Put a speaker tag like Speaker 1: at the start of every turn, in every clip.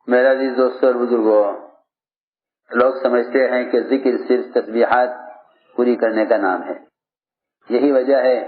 Speaker 1: میرا عزیز دوستوں اور بزرگوں، لوگ سمجھتے ہیں کہ ذکر صرف تسبیحات پوری کرنے کا نام ہے۔ یہی وجہ ہے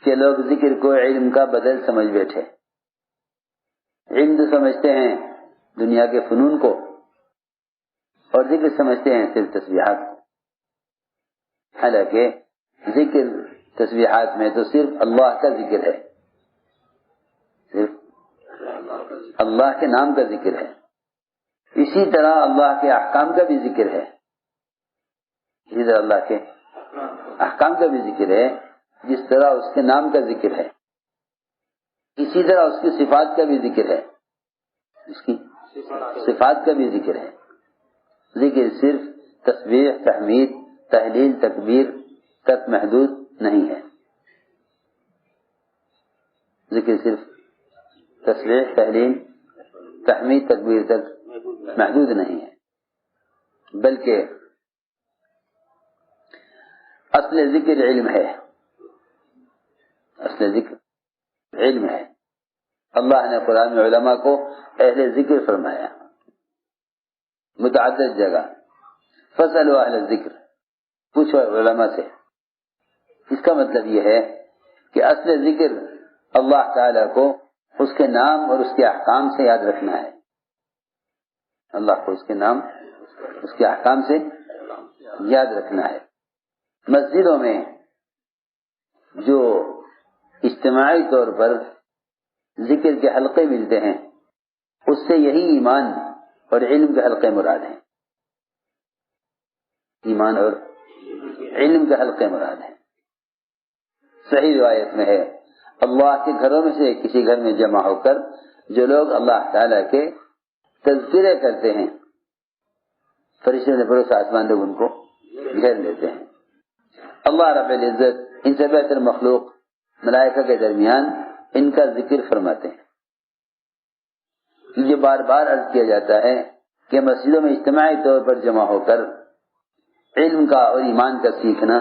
Speaker 1: کہ لوگ ذکر کو علم کا بدل سمجھ بیٹھے۔ علم تو سمجھتے ہیں دنیا کے فنون کو، اور ذکر سمجھتے ہیں صرف تسبیحات کو۔ حالانکہ ذکر تسبیحات میں تو صرف اللہ کا ذکر ہے، صرف اللہ کے نام کا ذکر ہے۔ اسی طرح اللہ کے احکام کا بھی ذکر ہے، اسی طرح اللہ کے احکام کا بھی ذکر ہے، جس طرح اس کے نام کا ذکر ہے، اسی طرح اس کی صفات کا بھی ذکر ہے، اس کی صفات کا بھی ذکر ہے۔ ذکر صرف تسبیح، تحمید، تحلیل، تکبیر تک محدود نہیں ہے۔ ذکر صرف تسبیح، تحلیل، تحمید، تکبیر تک محدود نہیں ہے، بلکہ اصل ذکر علم ہے، اصل ذکر علم ہے۔ اللہ نے قرآن میں علماء کو اہل ذکر فرمایا، متعدد جگہ۔ فاسألوا اہل الذکر، پوچھو علماء سے۔ اس کا مطلب یہ ہے کہ اصل ذکر اللہ تعالی کو اس کے نام اور اس کے احکام سے یاد رکھنا ہے۔ اللہ کو اس کے نام، اس کے احکام سے یاد رکھنا ہے۔ مسجدوں میں جو اجتماعی طور پر ذکر کے حلقے ملتے ہیں، اس سے یہی ایمان اور علم کے حلقے مراد ہیں، ایمان اور علم کے حلقے مراد ہیں۔ صحیح روایت میں ہے، اللہ کے گھروں میں سے کسی گھر میں جمع ہو کر جو لوگ اللہ تعالیٰ کے تذکرے کرتے ہیں، فرشتوں نے بڑے آسمان لوگ ان کو گھیر لیتے ہیں۔ اللہ رب العزت ان سے بہتر مخلوق ملائکہ کے درمیان ان کا ذکر فرماتے ہیں۔ یہ بار بار عرض کیا جاتا ہے کہ مسجدوں میں اجتماعی طور پر جمع ہو کر علم کا اور ایمان کا سیکھنا،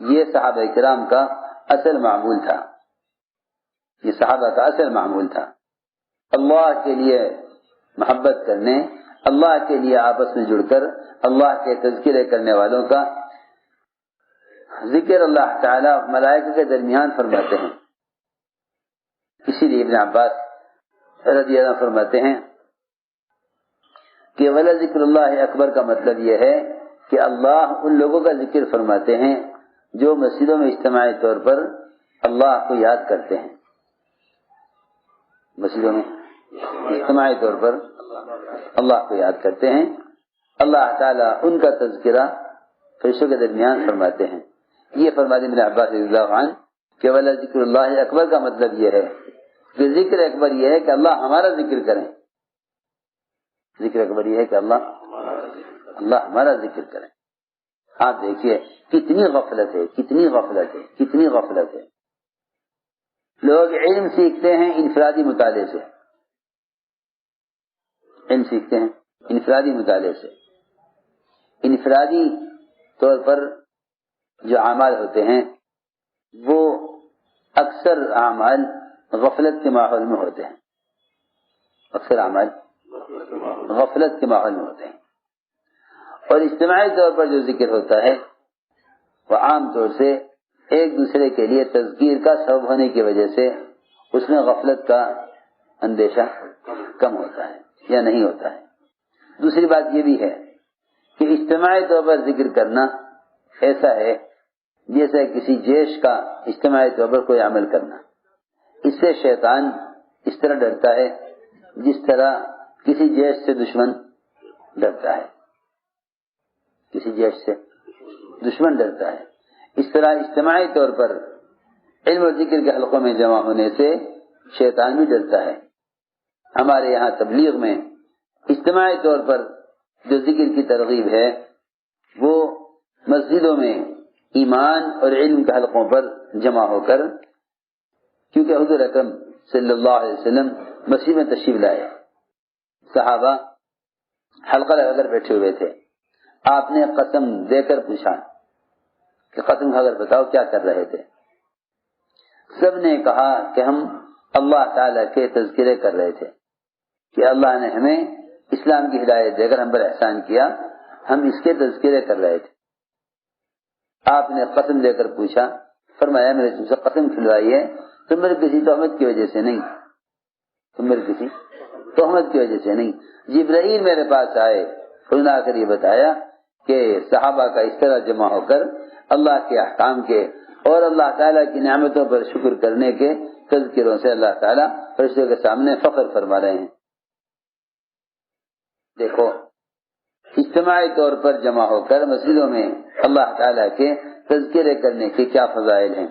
Speaker 1: یہ صحابہ کرام کا اصل معمول تھا، یہ صحابہ کا اصل معمول تھا۔ اللہ کے لیے محبت کرنے، اللہ کے لیے آپس میں جڑ کر اللہ کے تذکرے کرنے والوں کا ذکر اللہ تعالی ملائکہ کے درمیان فرماتے ہیں۔ اسی لیے ابن عباس رضی اللہ عنہ فرماتے ہیں کہ ولا ذکر اللہ اکبر کا مطلب یہ ہے کہ اللہ ان لوگوں کا ذکر فرماتے ہیں جو مسجدوں میں اجتماعی طور پر اللہ کو یاد کرتے ہیں، مسجدوں میں اجتماعی طور پر اللہ کو یاد کرتے ہیں۔ اللہ تعالیٰ ان کا تذکرہ فرشتوں کے درمیان فرماتے ہیں۔ یہ فرماتے ابن عباس رضی اللہ عنہ کہ ولا ذکر اللہ اکبر کا مطلب یہ ہے کہ ذکر اکبر یہ ہے کہ اللہ ہمارا ذکر کریں، ذکر اکبر یہ ہے کہ اللہ ہمارا ذکر کریں۔ آپ دیکھیے کتنی غفلت ہے، کتنی غفلت ہے، کتنی غفلت ہے۔ لوگ علم سیکھتے ہیں انفرادی مطالعے سے، علم سیکھتے ہیں انفرادی مطالعے سے۔ انفرادی طور پر جو اعمال ہوتے ہیں وہ اکثر اعمال غفلت کے ماحول میں ہوتے ہیں، اکثر اعمال غفلت کے ماحول میں ہوتے ہیں۔ اور اجتماعی طور پر جو ذکر ہوتا ہے وہ عام طور سے ایک دوسرے کے لیے تذکیر کا سبب ہونے کی وجہ سے اس میں غفلت کا اندیشہ کم ہوتا ہے یا نہیں ہوتا ہے۔ دوسری بات یہ بھی ہے کہ اجتماعی طور پر ذکر کرنا ایسا ہے جیسے کسی جیش کا اجتماعی طور پر کوئی عمل کرنا۔ اس سے شیطان اس طرح ڈرتا ہے جس طرح کسی جیش سے دشمن ڈرتا ہے، کسی جیش سے دشمن ڈرتا ہے۔ اس طرح اجتماعی طور پر علم و ذکر کے حلقوں میں جمع ہونے سے شیطان بھی ڈرتا ہے۔ ہمارے یہاں تبلیغ میں اجتماعی طور پر جو ذکر کی ترغیب ہے وہ مسجدوں میں ایمان اور علم کے حلقوں پر جمع ہو کر، کیونکہ حضور اکرم صلی اللہ علیہ وسلم مسجد میں تشریف لائے، صحابہ حلقہ لگا کر بیٹھے ہوئے تھے۔ آپ نے قسم دے کر پوچھا کہ قسم کھا کر بتاؤ کیا کر رہے تھے؟ سب نے کہا کہ ہم اللہ تعالیٰ کے تذکرے کر رہے تھے۔ کہ اللہ نے ہمیں اسلام کی ہدایت دے کر ہم پر احسان کیا، ہم اس کے تذکرے کر رہے تھے۔ آپ نے قسم دے کر پوچھا، فرمایا میں نے تم سے قسم کھلوائی ہے، تم میرے کسی تہمت کی وجہ سے نہیں، تم میرے کسی تہمت کی وجہ سے نہیں۔ جبرائیل میرے پاس آئے، انہوں نے آ کر یہ بتایا کہ صحابہ کا اس طرح جمع ہو کر اللہ کے احکام کے اور اللہ تعالیٰ کی نعمتوں پر شکر کرنے کے تذکروں سے اللہ تعالیٰ فرشتوں کے سامنے فخر فرما رہے ہیں۔ دیکھو اجتماعی طور پر جمع ہو کر مسجدوں میں اللہ تعالیٰ کے تذکرے کرنے کے کیا فضائل ہیں۔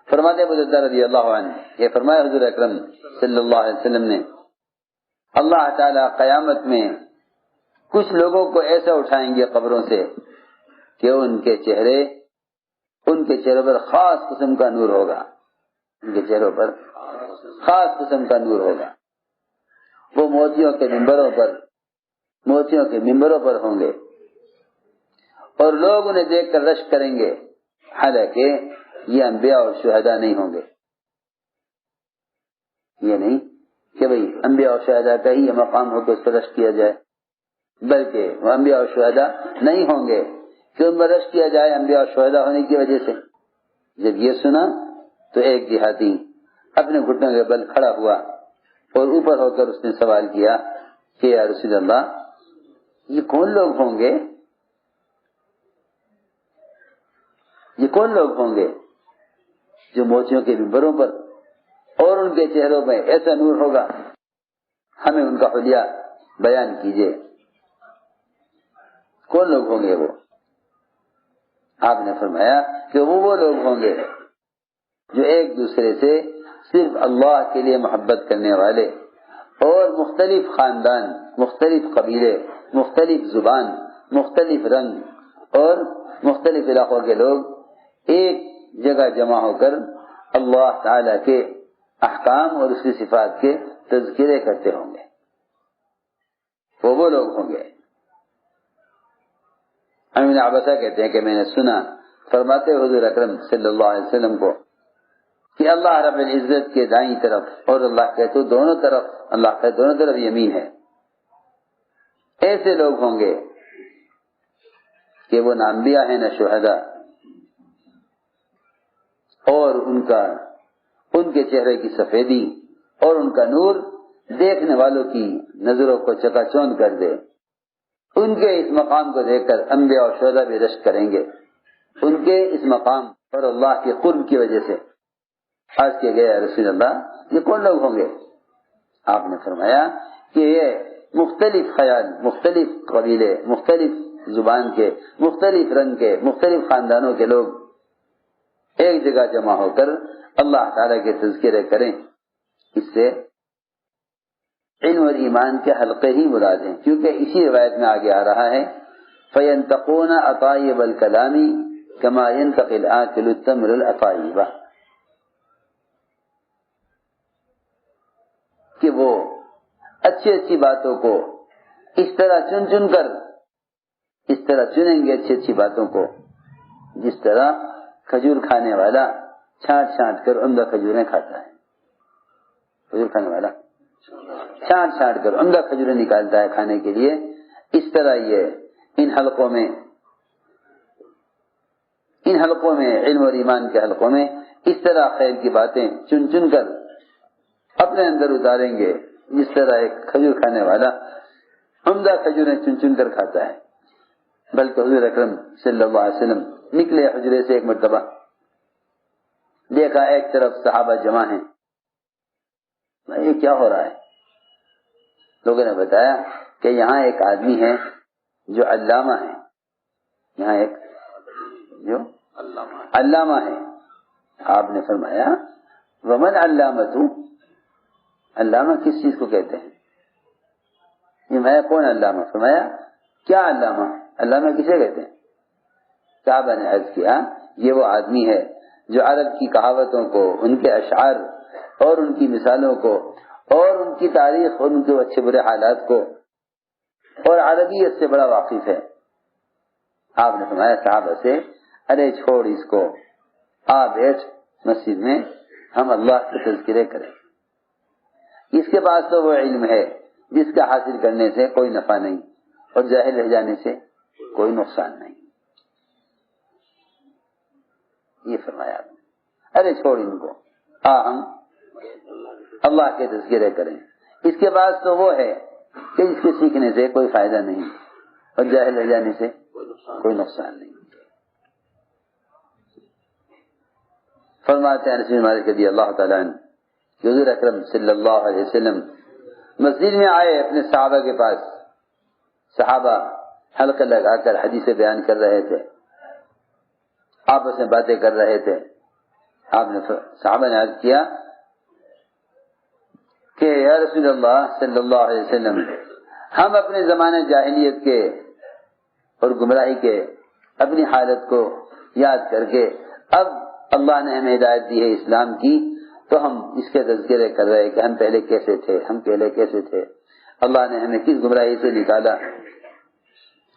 Speaker 1: فرماتے ابو درداء رضی اللہ عنہ، یہ فرمایا حضور اکرم صلی اللہ علیہ وسلم نے، اللہ تعالیٰ قیامت میں کچھ لوگوں کو ایسا اٹھائیں گے قبروں سے کہ ان کے چہروں پر خاص قسم کا نور ہوگا، ان کے چہروں پر خاص قسم کا نور ہوگا۔ وہ موتیوں کے ممبروں پر ہوں گے اور لوگ انہیں دیکھ کر رشک کریں گے، حالانکہ یہ انبیاء اور شہداء نہیں ہوں گے۔ یہ نہیں کہ بھئی انبیاء اور شہداء کا ہی یہ مقام ہو کہ اس پر رشک کیا جائے، بلکہ وہ انبیاء اور شہداء نہیں ہوں گے کہ ان پر رشک کیا جائے انبیاء اور شہداء ہونے کی وجہ سے۔ جب یہ سنا تو ایک دیہاتی اپنے گھٹنوں کے بل کھڑا ہوا اور اوپر ہو کر اس نے سوال کیا کہ یا رسول اللہ، یہ کون لوگ ہوں گے، یہ کون لوگ ہوں گے جو موتیوں کے ممبروں پر اور ان کے چہروں میں ایسا نور ہوگا، ہمیں ان کا حلیہ بیان کیجئے، کون لوگ ہوں گے وہ؟ آپ نے فرمایا کہ وہ لوگ ہوں گے جو ایک دوسرے سے صرف اللہ کے لیے محبت کرنے والے اور مختلف خاندان، مختلف قبیلے، مختلف زبان، مختلف رنگ اور مختلف علاقوں کے لوگ ایک جگہ جمع ہو کر اللہ تعالی کے احکام اور اس کی صفات کے تذکرے کرتے ہوں گے، وہ لوگ ہوں گے۔ ابن عباسہ کہتے ہیں کہ میں نے سنا فرماتے حضور اکرم صلی اللہ علیہ وسلم کو کہ اللہ رب العزت کے دائیں طرف اور اللہ کے تو دونوں طرف، اللہ کے دونوں طرف یمین ہے، ایسے لوگ ہوں گے کہ وہ نہ انبیاء ہیں نہ شہداء، اور ان کے چہرے کی سفیدی اور ان کا نور دیکھنے والوں کی نظروں کو چکا چوند کر دے۔ ان کے اس مقام کو دیکھ کر انبیاء اور شہداء بھی رشک کریں گے، ان کے اس مقام اور اللہ کے قرب کی وجہ سے۔ آج کیا گیا رسول اللہ، یہ کون لوگ ہوں گے؟ آپ نے فرمایا کہ یہ مختلف خیال، مختلف قبیلے، مختلف زبان کے، مختلف رنگ کے، مختلف خاندانوں کے لوگ ایک جگہ جمع ہو کر اللہ تعالیٰ کے تذکرے کریں۔ اس سے علم اور ایمان کے حلقے ہی مراد ہیں، کیونکہ اسی روایت میں آگے آ رہا ہے فَيَنْتَقُونَ أَطَايِبَ الْكَلَامِ كَمَا يَنْتَقِي الْآكِلُ التَّمْرَ الْأَطَايِبَ، کہ وہ اچھی اچھی باتوں کو اس طرح چنیں گے اچھی اچھی باتوں کو جس طرح کھجور کھانے والا چھانٹ کر عمدہ کھجوریں کھاتا ہے۔ کھجور کھانے والا چھانٹ کر عمدہ کھجوریں نکالتا ہے کھانے کے لیے، اس طرح یہ ان حلقوں میں علم اور ایمان کے حلقوں میں اس طرح خیر کی باتیں چن کر اپنے اندر اتاریں گے جس طرح ایک کھجور کھانے والا عمدہ کھجوریں چن کر کھاتا ہے۔ بلکہ حضور اکرم صلی اللہ علیہ وسلم نکلے حجرے سے ایک مرتبہ، دیکھا ایک طرف صحابہ جمع ہیں، یہ کیا ہو رہا ہے؟ لوگوں نے بتایا کہ یہاں ایک آدمی ہے جو علامہ ہے، یہاں ایک جو علامہ ہے۔ آپ نے فرمایا ومن علامۃ، علامہ کس چیز کو کہتے ہیں؟ یہ میں کون علامہ؟ فرمایا کیا علامہ؟ علامہ کسے کہتے ہیں؟ صحابہ نے عرض کیا یہ وہ آدمی ہے جو عرب کی کہاوتوں کو، ان کے اشعار اور ان کی مثالوں کو اور ان کی تاریخ اور ان کے اچھے برے حالات کو اور عربیت سے بڑا واقف ہے۔ آپ نے فرمایا صحابہ سے ارے چھوڑ اس کو، آ بیٹھ مسجد میں ہم اللہ کے تذکرے کریں۔ اس کے پاس تو وہ علم ہے، جس کا حاصل کرنے سے کوئی نفع نہیں اور جاہل رہ جانے سے کوئی نقصان نہیں. یہ فرمایا آپ نے. ارے چھوڑ ان کو، ہم اللہ کے تذکرے کریں. اس کے بعد تو وہ ہے کہ اس کے سیکھنے سے کوئی فائدہ نہیں اور جاہل رہ جانے سے کوئی نقصان نہیں. فرماتے ہیں انس بن مالک رضی اللہ تعالیٰ عنہ کہ حضور اکرم صلی اللہ علیہ وسلم مسجد میں آئے اپنے صحابہ کے پاس. صحابہ حلقہ لگا کر حدیث بیان کر رہے تھے، آپس میں باتیں کر رہے تھے. آپ نے صحابہ نے عرض کیا کہ یا رسول اللہ صلی اللہ علیہ وسلم، ہم اپنے زمانے جاہلیت کے اور گمراہی کے اپنی حالت کو یاد کر کے اب اللہ نے ہمیں ہدایت دی ہے اسلام کی، تو ہم اس کے تذکرے کر رہے کہ ہم پہلے کیسے تھے، ہم پہلے کیسے تھے، اللہ نے ہمیں کس گمراہی سے نکالا.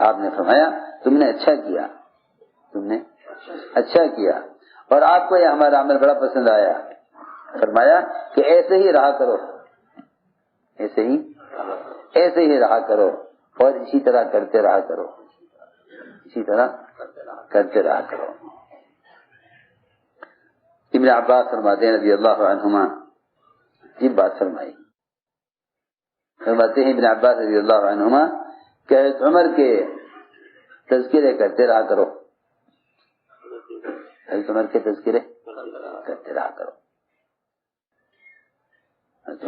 Speaker 1: آپ نے فرمایا تم نے اچھا کیا، تم نے اچھا کیا، اور آپ کو یہ ہمارا عمل بڑا پسند آیا. فرمایا کہ ایسے ہی رہا کرو، ایسے ہی رہا کرو اور اسی طرح کرتے رہا کرو، اسی طرح کرتے رہا کرو. ابن عباس فرماتے ہیں رضی اللہ عنہما، یہ بات فرمائی، فرماتے ہیں ابن عباس رضی اللہ عنہما کہ حضرت عمر کے تذکرے کرتے رہا کرو، حضرت عمر کے تذکرے کرتے رہا کرو، حضرت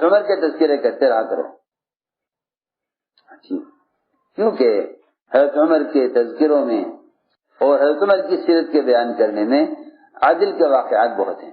Speaker 1: عمر کے تذکرے کرتے رہا کرو. کیونکہ حضرت عمر کے تذکروں میں اور حضرت عمر کی سیرت کے بیان کرنے میں عدل کے واقعات بہت ہیں.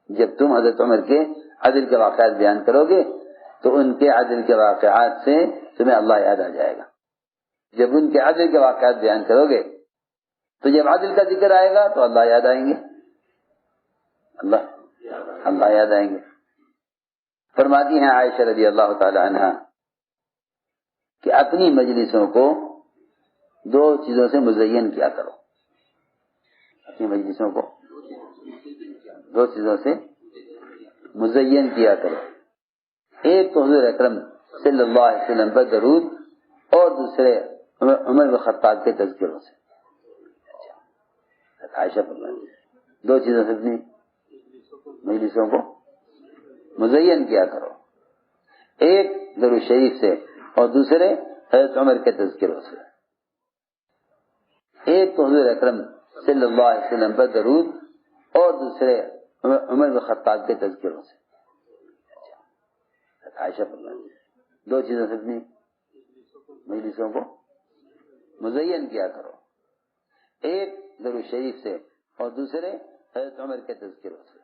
Speaker 1: جب تم حضرت عمر کے عدل کے واقعات بیان کرو گے تو ان کے عدل کے واقعات سے تمہیں اللہ یاد آ جائے گا. جب ان کے عدل کے واقعات بیان کرو گے تو جب عدل کا ذکر آئے گا تو اللہ یاد آئیں گے، اللہ یاد آئیں گے. فرماتی ہیں عائشہ رضی اللہ تعالی عنہا کہ اپنی مجلسوں کو دو چیزوں سے مزین کیا کرو، اپنی مجلسوں کو دو چیزوں سے مزین کیا کرو. ایک تو حضور اکرم صلی اللہ علیہ وسلم پر درود، اور دوسرے عمر بن خطاب کے تذکروں سے. عائشہ فرماتی دو چیزوں سے اپنی مجلسوں کو مزین کیا کرو، ایک درود شریف سے اور دوسرے حضرت عمر کے تذکروں سے. ایک تو حضور اکرم صلی اللہ علیہ وسلم پر درود اور دوسرے عمر بن خطاب کے تذکروں سے. عائشہ فرماتی دو چیزوں سے اپنی مجلسوں کو مزین کیا کرو، ایک درود شریف سے اور دوسرے حضرت عمر کے تذکروں سے.